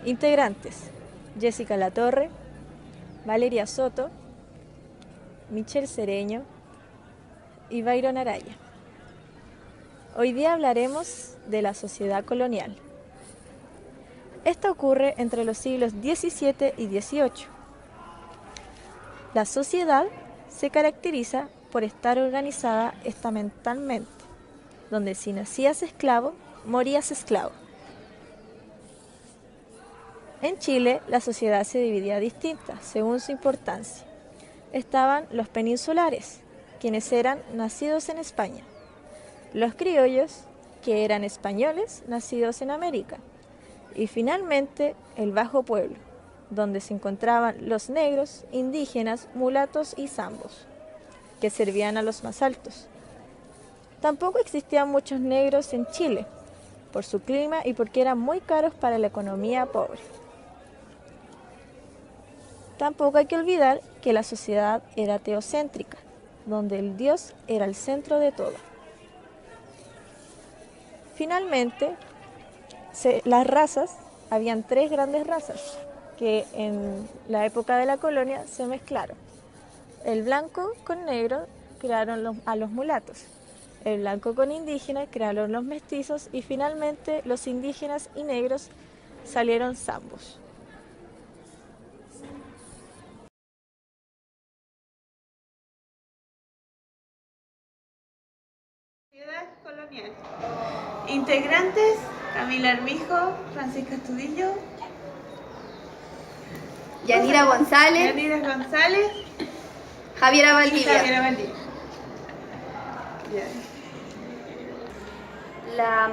Integrantes: Jessica Latorre, Valeria Soto, Michelle Cereño y Byron Araya. Hoy día hablaremos de la sociedad colonial. Esta ocurre entre los siglos XVII y XVIII. La sociedad se caracteriza por estar organizada estamentalmente, donde si nacías esclavo, morías esclavo. En Chile, la sociedad se dividía distinta, según su importancia. Estaban los peninsulares, quienes eran nacidos en España. Los criollos, que eran españoles nacidos en América. Y finalmente, el Bajo Pueblo, donde se encontraban los negros, indígenas, mulatos y zambos, que servían a los más altos. Tampoco existían muchos negros en Chile, por su clima y porque eran muy caros para la economía pobre. Tampoco hay que olvidar que la sociedad era teocéntrica, donde el Dios era el centro de todo. Finalmente, las razas, habían 3 grandes razas que en la época de la colonia se mezclaron. El blanco con negro crearon a los mulatos, el blanco con indígena crearon los mestizos y finalmente los indígenas y negros salieron zambos. Sociedad colonial. Integrantes: Camila Armijo, Francisca Estudillo, Yanira González, Javiera y Valdivia. Javiera Valdivia. La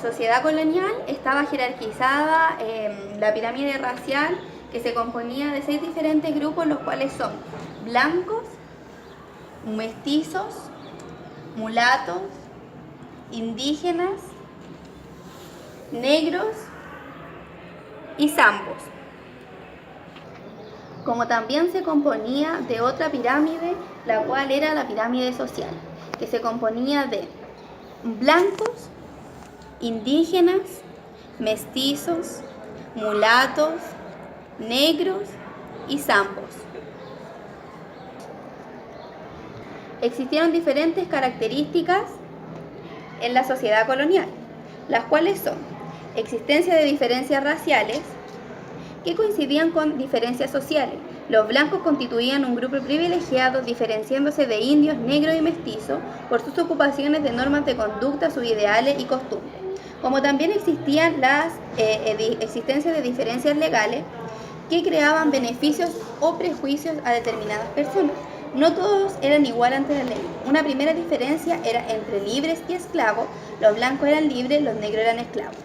sociedad colonial estaba jerarquizada en la pirámide racial, que se componía de 6 diferentes grupos, los cuales son blancos, mestizos, mulatos, indígenas, negros y zambos. Como también se componía de otra pirámide, la cual era la pirámide social, que se componía de blancos, indígenas, mestizos, mulatos, negros y zambos. Existieron diferentes características en la sociedad colonial, las cuales son existencia de diferencias raciales que coincidían con diferencias sociales. Los blancos constituían un grupo privilegiado, diferenciándose de indios, negros y mestizos por sus ocupaciones de normas de conducta, sus ideales y costumbres. Como también existían las existencia de diferencias legales que creaban beneficios o prejuicios a determinadas personas. No todos eran igual ante la ley. Una primera diferencia era entre libres y esclavos. Los blancos eran libres, los negros eran esclavos.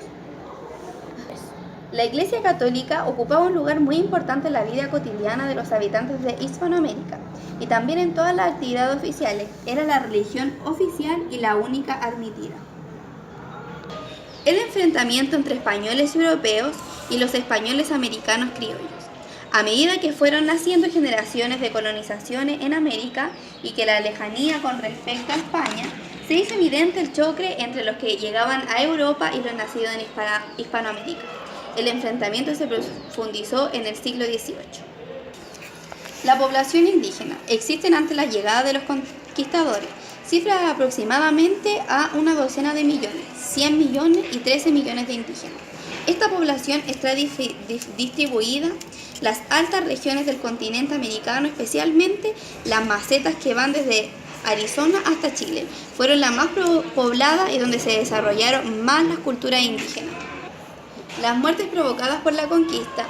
La Iglesia Católica ocupaba un lugar muy importante en la vida cotidiana de los habitantes de Hispanoamérica y también en todas las actividades oficiales. Era la religión oficial y la única admitida. El enfrentamiento entre españoles europeos y los españoles americanos criollos. A medida que fueron naciendo generaciones de colonizaciones en América y que la lejanía con respecto a España, se hizo evidente el choque entre los que llegaban a Europa y los nacidos en Hispanoamérica. El enfrentamiento se profundizó en el siglo XVIII. La población indígena. Existen antes la llegada de los conquistadores cifras aproximadamente a una docena de millones, 100 millones y 13 millones de indígenas. Esta población está distribuida las altas regiones del continente americano, especialmente las mesetas que van desde Arizona hasta Chile, fueron las más pobladas y donde se desarrollaron más las culturas indígenas. Las muertes provocadas por la conquista.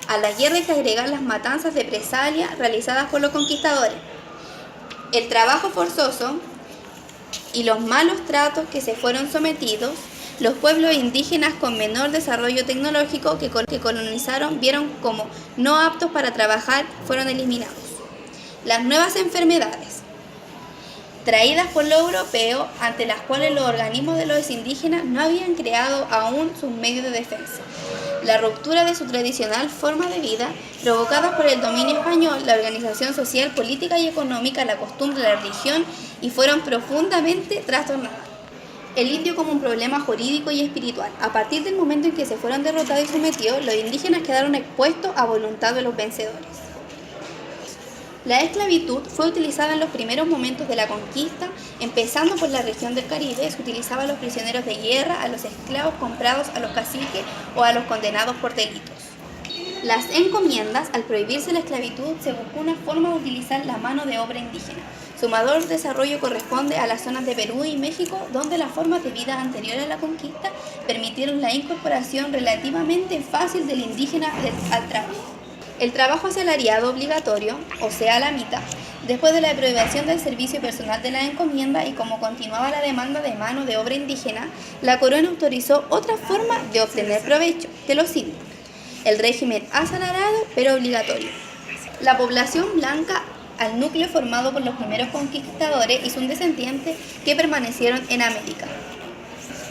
A la guerra hay que agregar las matanzas de represalia realizadas por los conquistadores, el trabajo forzoso y los malos tratos que se fueron sometidos. Los pueblos indígenas con menor desarrollo tecnológico que colonizaron vieron como no aptos para trabajar, fueron eliminados. Las nuevas enfermedades traídas por los europeos, ante las cuales los organismos de los indígenas no habían creado aún sus medios de defensa. La ruptura de su tradicional forma de vida, provocada por el dominio español, la organización social, política y económica, la costumbre, la religión, y fueron profundamente trastornadas. el indio como un problema jurídico y espiritual. A partir del momento en que se fueron derrotados y sometidos, los indígenas quedaron expuestos a voluntad de los vencedores. La esclavitud fue utilizada en los primeros momentos de la conquista, empezando por la región del Caribe. Se utilizaba a los prisioneros de guerra, a los esclavos comprados, a los caciques o a los condenados por delitos. Las encomiendas, al prohibirse la esclavitud, se buscó una forma de utilizar la mano de obra indígena. Su mayor desarrollo corresponde a las zonas de Perú y México, donde las formas de vida anteriores a la conquista permitieron la incorporación relativamente fácil del indígena al trabajo. El trabajo asalariado obligatorio, o sea la mita, después de la prohibición del servicio personal de la encomienda y como continuaba la demanda de mano de obra indígena, la corona autorizó otra forma de obtener provecho de los indios, el régimen asalariado pero obligatorio. La población blanca al núcleo formado por los primeros conquistadores y sus descendientes que permanecieron en América.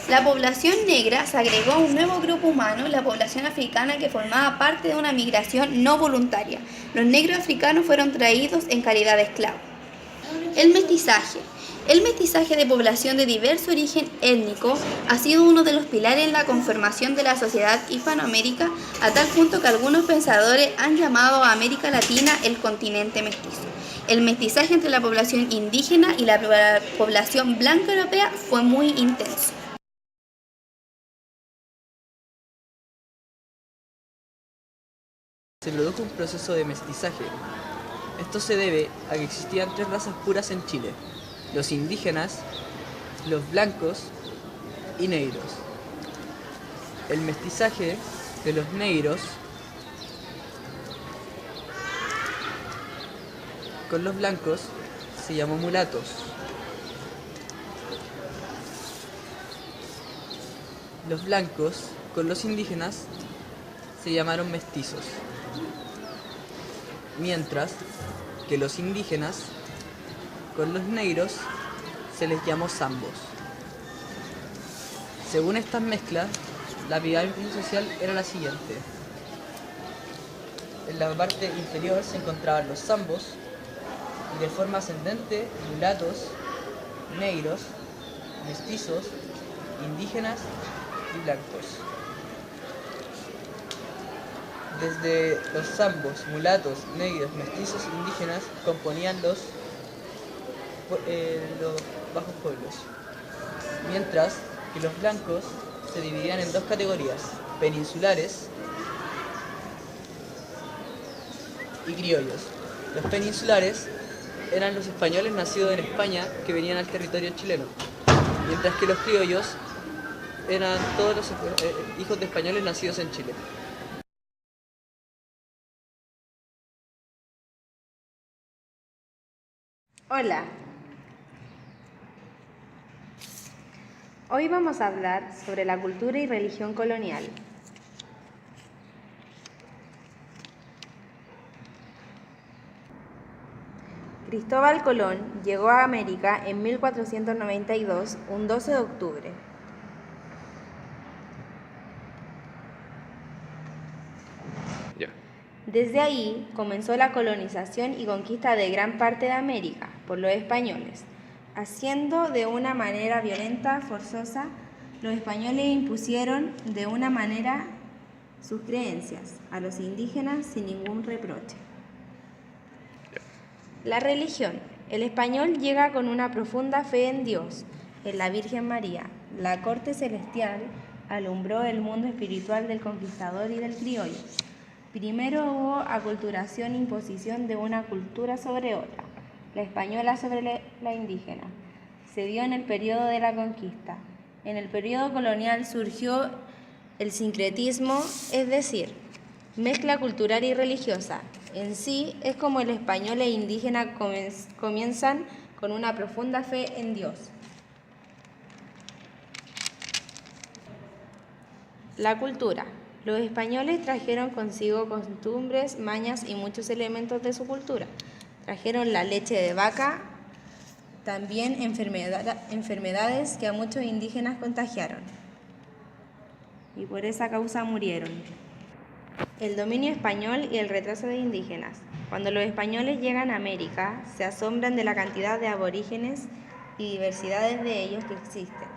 La población negra se agregó a un nuevo grupo humano, la población africana, que formaba parte de una migración no voluntaria. Los negros africanos fueron traídos en calidad de esclavos. El mestizaje. El mestizaje de población de diverso origen étnico ha sido uno de los pilares en la conformación de la sociedad hispanoamérica, a tal punto que algunos pensadores han llamado a América Latina el continente mestizo. El mestizaje entre la población indígena y la población blanca europea fue muy intenso. Se produjo un proceso de mestizaje. Esto se debe a que existían tres razas puras en Chile: los indígenas, los blancos y negros. El mestizaje de los negros con los blancos se llamó mulatos. Los blancos con los indígenas se llamaron mestizos, mientras que los indígenas con los negros se les llamó zambos. Según estas mezclas, la pirámide social era la siguiente. En la parte inferior se encontraban los zambos y de forma ascendente mulatos, negros, mestizos, indígenas y blancos. Desde los zambos, mulatos, negros, mestizos e indígenas componían los bajos pueblos, mientras que los blancos se dividían en dos categorías: peninsulares y criollos. Los peninsulares eran los españoles nacidos en España que venían al territorio chileno, mientras que los criollos eran todos los hijos de españoles nacidos en Chile. Hola, hoy vamos a hablar sobre la cultura y religión colonial. Cristóbal Colón llegó a América en 1492, un 12 de octubre. Desde ahí comenzó la colonización y conquista de gran parte de América por los españoles. Haciendo de una manera violenta, forzosa, los españoles impusieron de una manera sus creencias a los indígenas sin ningún reproche. La religión. El español llega con una profunda fe en Dios, en la Virgen María. La corte celestial alumbró el mundo espiritual del conquistador y del criollo. Primero hubo aculturación e imposición de una cultura sobre otra, la española sobre la indígena. Se dio en el periodo de la conquista. En el periodo colonial surgió el sincretismo, es decir, mezcla cultural y religiosa. En sí es como el español e indígena comienzan con una profunda fe en Dios. La cultura. Los españoles trajeron consigo costumbres, mañas y muchos elementos de su cultura. Trajeron la leche de vaca, también enfermedades que a muchos indígenas contagiaron y por esa causa murieron. El dominio español y el retraso de indígenas. Cuando los españoles llegan a América, se asombran de la cantidad de aborígenes y diversidades de ellos que existen.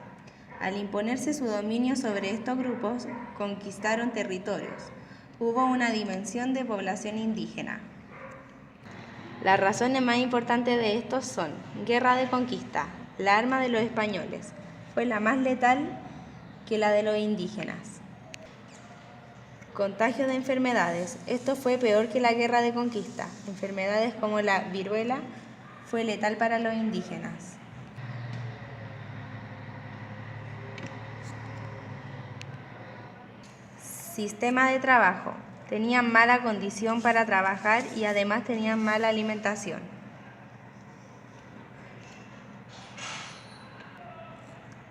Al imponerse su dominio sobre estos grupos, conquistaron territorios. Hubo una dimensión de población indígena. Las razones más importantes de estos son: guerra de conquista. La arma de los españoles fue la más letal que la de los indígenas. Contagio de enfermedades. Esto fue peor que la guerra de conquista. Enfermedades como la viruela fue letal para los indígenas. Sistema de trabajo. Tenían mala condición para trabajar y además tenían mala alimentación.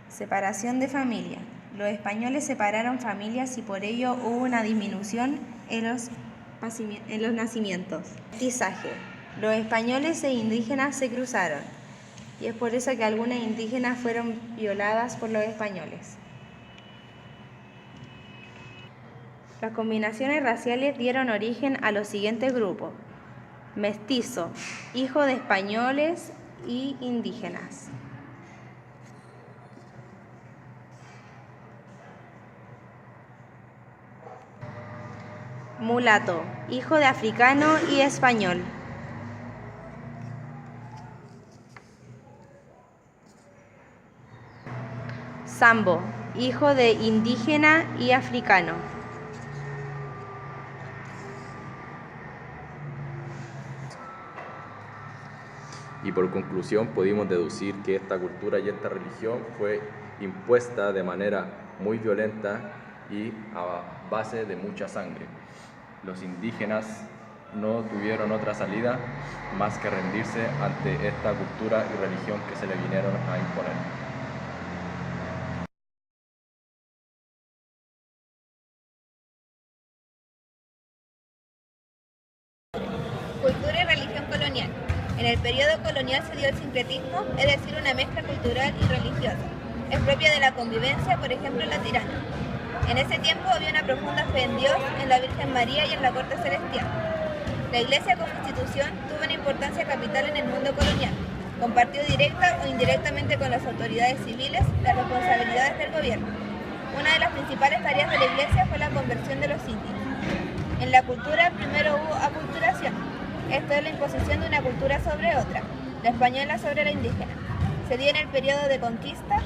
Separación de familia. Los españoles separaron familias y por ello hubo una disminución en los nacimientos. Mestizaje. Los españoles e indígenas se cruzaron y es por eso que algunas indígenas fueron violadas por los españoles. Las combinaciones raciales dieron origen a los siguientes grupos: mestizo, hijo de españoles y indígenas. Mulato, hijo de africano y español. Sambo, hijo de indígena y africano. Y por conclusión pudimos deducir que esta cultura y esta religión fue impuesta de manera muy violenta y a base de mucha sangre. Los indígenas no tuvieron otra salida más que rendirse ante esta cultura y religión que se le vinieron a imponer. Cultura y religión colonial. En el periodo colonial se dio el sincretismo, es decir, una mezcla cultural y religiosa. Es propia de la convivencia, por ejemplo, en la Tirana. En ese tiempo había una profunda fe en Dios, en la Virgen María y en la corte celestial. La Iglesia como institución tuvo una importancia capital en el mundo colonial. Compartió directa o indirectamente con las autoridades civiles las responsabilidades del gobierno. Una de las principales tareas de la Iglesia fue la conversión de los indios. En la cultura primero hubo aculturación. Esto es la imposición de una cultura sobre otra, la española sobre la indígena. Se dio en el periodo de conquista.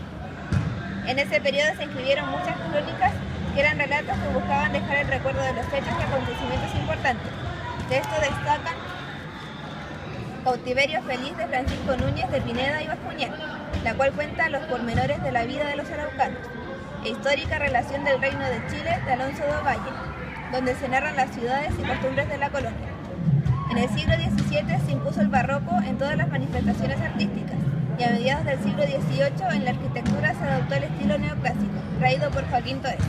En ese periodo se escribieron muchas crónicas que eran relatos que buscaban dejar el recuerdo de los hechos y acontecimientos importantes. De esto destacan Cautiverio Feliz de Francisco Núñez de Pineda y Bascuñán, la cual cuenta los pormenores de la vida de los araucanos, e Histórica Relación del Reino de Chile de Alonso de Ovalle, donde se narran las ciudades y costumbres de la colonia. En el siglo XVII se impuso el barroco en todas las manifestaciones artísticas y a mediados del siglo XVIII en la arquitectura se adoptó el estilo neoclásico, traído por Joaquín Toesca.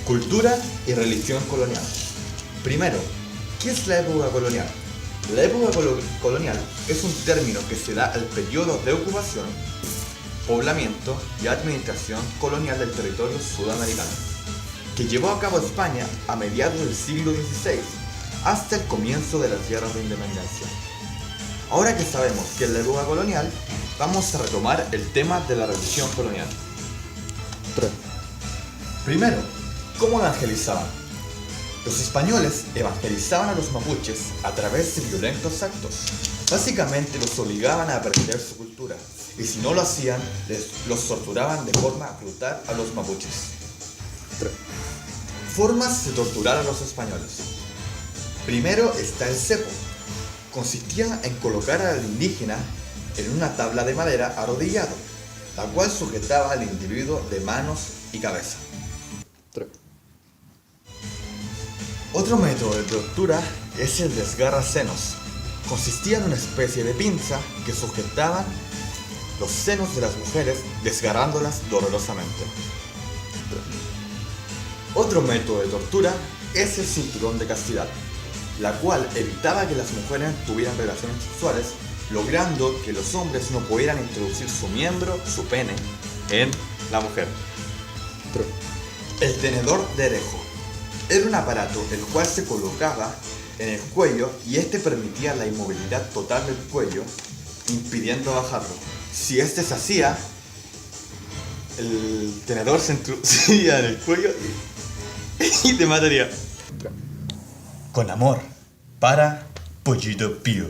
Cultura y religión colonial. Primero, ¿qué es la época colonial? La época colonial es un término que se da al periodo de ocupación, poblamiento y administración colonial del territorio sudamericano, que llevó a cabo España a mediados del siglo XVI hasta el comienzo de las guerras de independencia. Ahora que sabemos qué es la época colonial, vamos a retomar el tema de la religión colonial. Primero, ¿cómo evangelizaban? Los españoles evangelizaban a los mapuches a través de violentos actos. Básicamente los obligaban a aprender su cultura y si no lo hacían, los torturaban de forma brutal a los mapuches. Formas de torturar a los españoles. Primero está el cepo. Consistía en colocar al indígena en una tabla de madera arrodillado, la cual sujetaba al individuo de manos y cabeza. Otro método de tortura es el desgarrasenos. Consistía en una especie de pinza que sujetaban los senos de las mujeres desgarrándolas dolorosamente. Otro método de tortura es el cinturón de castidad, la cual evitaba que las mujeres tuvieran relaciones sexuales, logrando que los hombres no pudieran introducir su miembro, su pene, en la mujer. El tenedor de Erejo era un aparato el cual se colocaba en el cuello y este permitía la inmovilidad total del cuello, impidiendo bajarlo. Si este se hacía, el tenedor se introducía en el cuello y te mataría. Con amor, para Pollito Pío.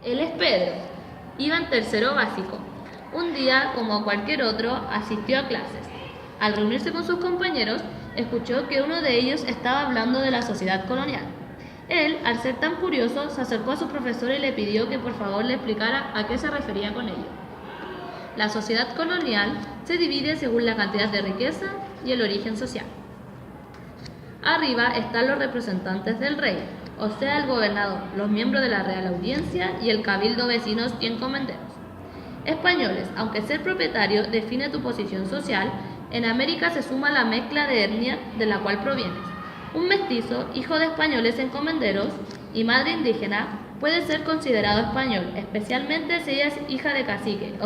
Él es Pedro. Iba en tercero básico. Un día, como cualquier otro, asistió a clases. Al reunirse con sus compañeros, escuchó que uno de ellos estaba hablando de la sociedad colonial. Él, al ser tan curioso, se acercó a su profesor y le pidió que por favor le explicara a qué se refería con ello. La sociedad colonial se divide según la cantidad de riqueza y el origen social. Arriba están los representantes del rey, o sea el gobernador, los miembros de la Real Audiencia y el cabildo vecinos y encomenderos. Españoles, aunque ser propietario define tu posición social, en América se suma la mezcla de etnia de la cual provienes. Un mestizo, hijo de españoles encomenderos y madre indígena, puede ser considerado español, especialmente si ella es hija de cacique,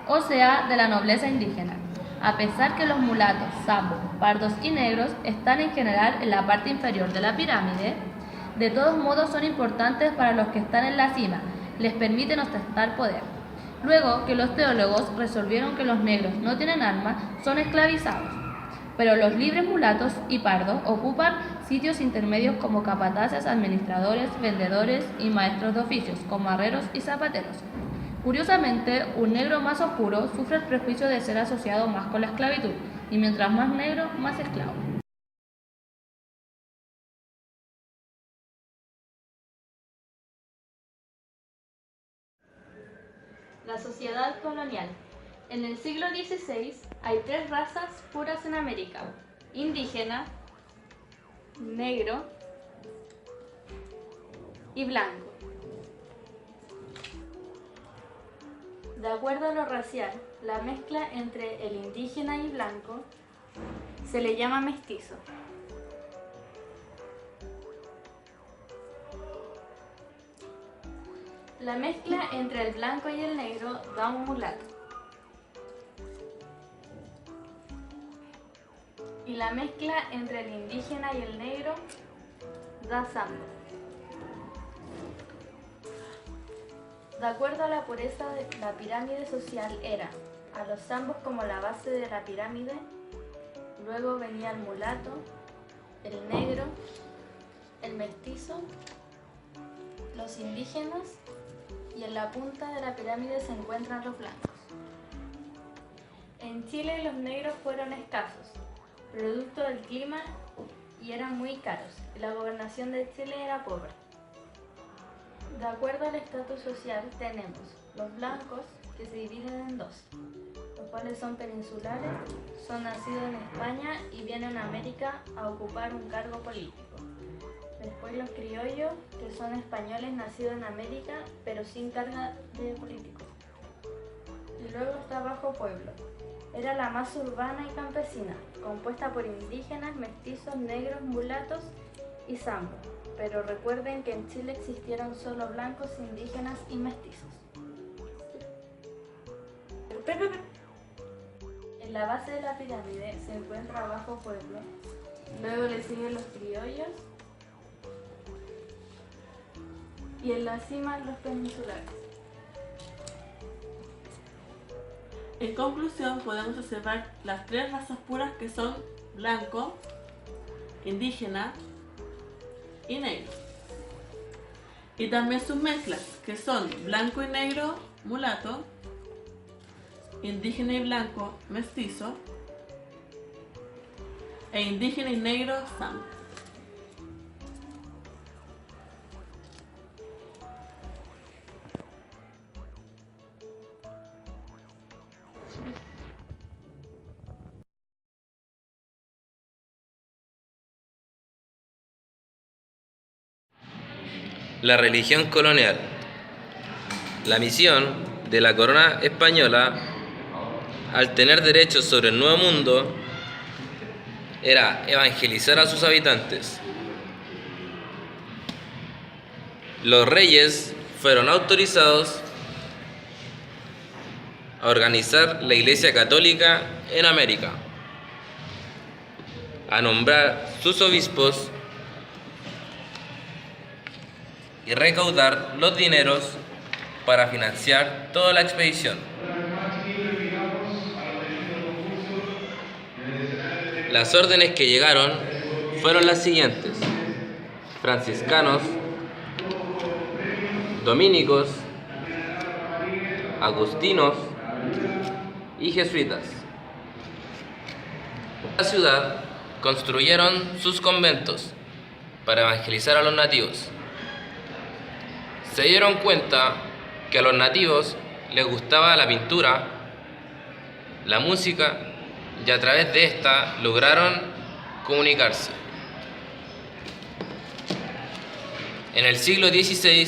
o sea, de la nobleza indígena. A pesar que los mulatos, zambos, pardos y negros están en general en la parte inferior de la pirámide, de todos modos son importantes para los que están en la cima, les permiten ostentar poder. Luego que los teólogos resolvieron que los negros no tienen alma, son esclavizados, pero los libres mulatos y pardos ocupan sitios intermedios como capataces, administradores, vendedores y maestros de oficios, como herreros y zapateros. Curiosamente, un negro más oscuro sufre el prejuicio de ser asociado más con la esclavitud, y mientras más negro, más esclavo. La sociedad colonial. En el siglo XVI hay 3 razas puras en América: indígena, negro y blanco. De acuerdo a lo racial, la mezcla entre el indígena y blanco se le llama mestizo. La mezcla entre el blanco y el negro da un mulato. Y la mezcla entre el indígena y el negro da zambo. De acuerdo a la pureza de la pirámide social era a los zambos como la base de la pirámide, luego venía el mulato, el negro, el mestizo, los indígenas y en la punta de la pirámide se encuentran los blancos. En Chile los negros fueron escasos, producto del clima, y eran muy caros, y la gobernación de Chile era pobre. De acuerdo al estatus social tenemos los blancos, que se dividen en 2, los cuales son peninsulares, son nacidos en España y vienen a América a ocupar un cargo político. Después los criollos, que son españoles nacidos en América, pero sin carga de político. Y luego está Bajo Pueblo. Era la más urbana y campesina, compuesta por indígenas, mestizos, negros, mulatos y zambos. Pero recuerden que en Chile existieron solo blancos, indígenas y mestizos. En la base de la pirámide se encuentra Bajo Pueblo, luego le siguen los criollos y en la cima los peninsulares. En conclusión, podemos observar las 3 razas puras que son blanco, indígena y negro. Y también sus mezclas, que son blanco y negro, mulato, indígena y blanco, mestizo, e indígena y negro, zambo. La religión colonial. La misión de la corona española, al tener derechos sobre el Nuevo Mundo, era evangelizar a sus habitantes. Los reyes fueron autorizados a organizar la Iglesia Católica en América, a nombrar sus obispos y recaudar los dineros para financiar toda la expedición. Las órdenes que llegaron fueron las siguientes: franciscanos, dominicos, agustinos y jesuitas. En la ciudad construyeron sus conventos para evangelizar a los nativos. Se dieron cuenta que a los nativos les gustaba la pintura, la música, y a través de esta lograron comunicarse. En el siglo XVI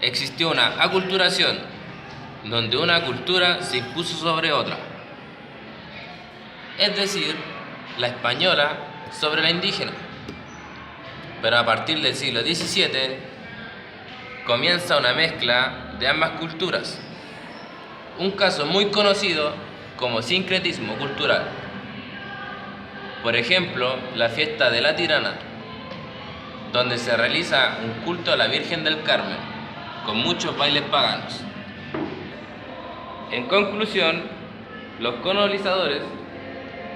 existió una aculturación, donde una cultura se impuso sobre otra, es decir, la española sobre la indígena. Pero a partir del siglo XVII comienza una mezcla de ambas culturas, un caso muy conocido como sincretismo cultural. Por ejemplo, la fiesta de la Tirana, donde se realiza un culto a la Virgen del Carmen, con muchos bailes paganos. En conclusión, los colonizadores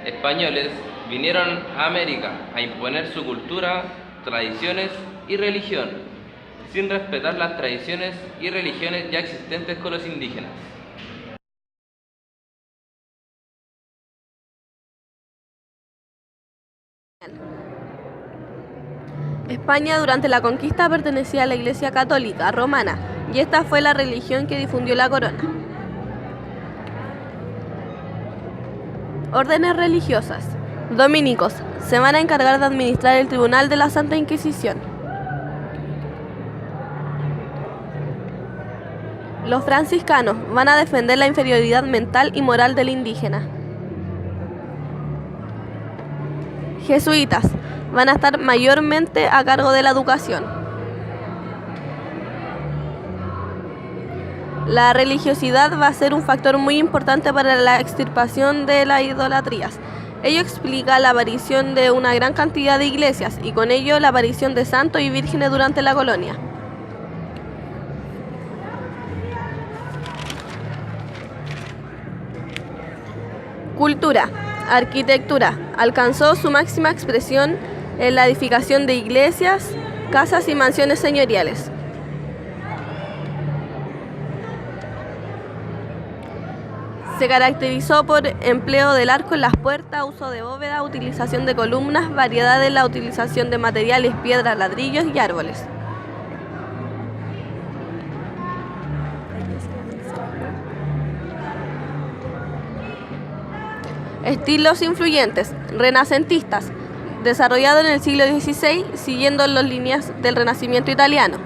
españoles vinieron a América a imponer su cultura, tradiciones y religión, sin respetar las tradiciones y religiones ya existentes con los indígenas. España durante la conquista pertenecía a la Iglesia Católica Romana y esta fue la religión que difundió la corona. Órdenes religiosas. Dominicos se van a encargar de administrar el Tribunal de la Santa Inquisición. Los franciscanos van a defender la inferioridad mental y moral del indígena. Jesuitas van a estar mayormente a cargo de la educación. La religiosidad va a ser un factor muy importante para la extirpación de las idolatrías. Ello explica la aparición de una gran cantidad de iglesias y con ello la aparición de santos y vírgenes durante la colonia. Cultura. Arquitectura. Alcanzó su máxima expresión en la edificación de iglesias, casas y mansiones señoriales. Se caracterizó por empleo del arco en las puertas, uso de bóveda, utilización de columnas, variedad en la utilización de materiales, piedras, ladrillos y árboles. Estilos influyentes, renacentistas, desarrollado en el siglo XVI, siguiendo las líneas del Renacimiento italiano.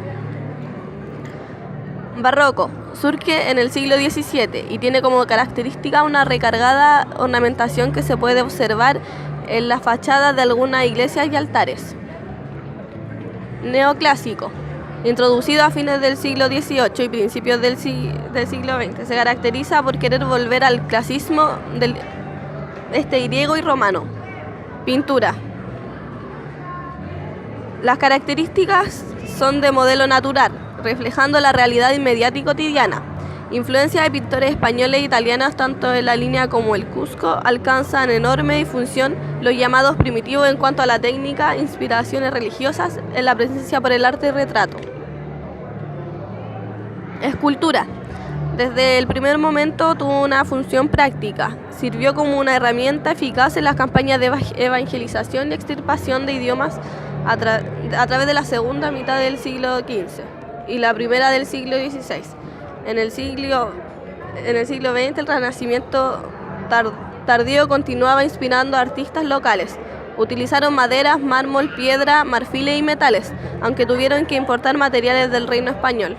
Barroco, surge en el siglo XVII y tiene como característica una recargada ornamentación que se puede observar en las fachadas de algunas iglesias y altares. Neoclásico, introducido a fines del siglo XVIII y principios del siglo XX, se caracteriza por querer volver al clasismo del griego y romano. Pintura. Las características son de modelo natural, reflejando la realidad inmediata y cotidiana. Influencia de pintores españoles e italianos tanto en la línea como el Cusco alcanzan enorme difusión los llamados primitivos en cuanto a la técnica, inspiraciones religiosas en la presencia por el arte y retrato. Escultura. Desde el primer momento tuvo una función práctica. Sirvió como una herramienta eficaz en las campañas de evangelización y extirpación de idiomas a través de la segunda mitad del siglo XV y la primera del siglo XVI. En el siglo XX el Renacimiento tardío continuaba inspirando a artistas locales. Utilizaron maderas, mármol, piedra, marfiles y metales, aunque tuvieron que importar materiales del reino español.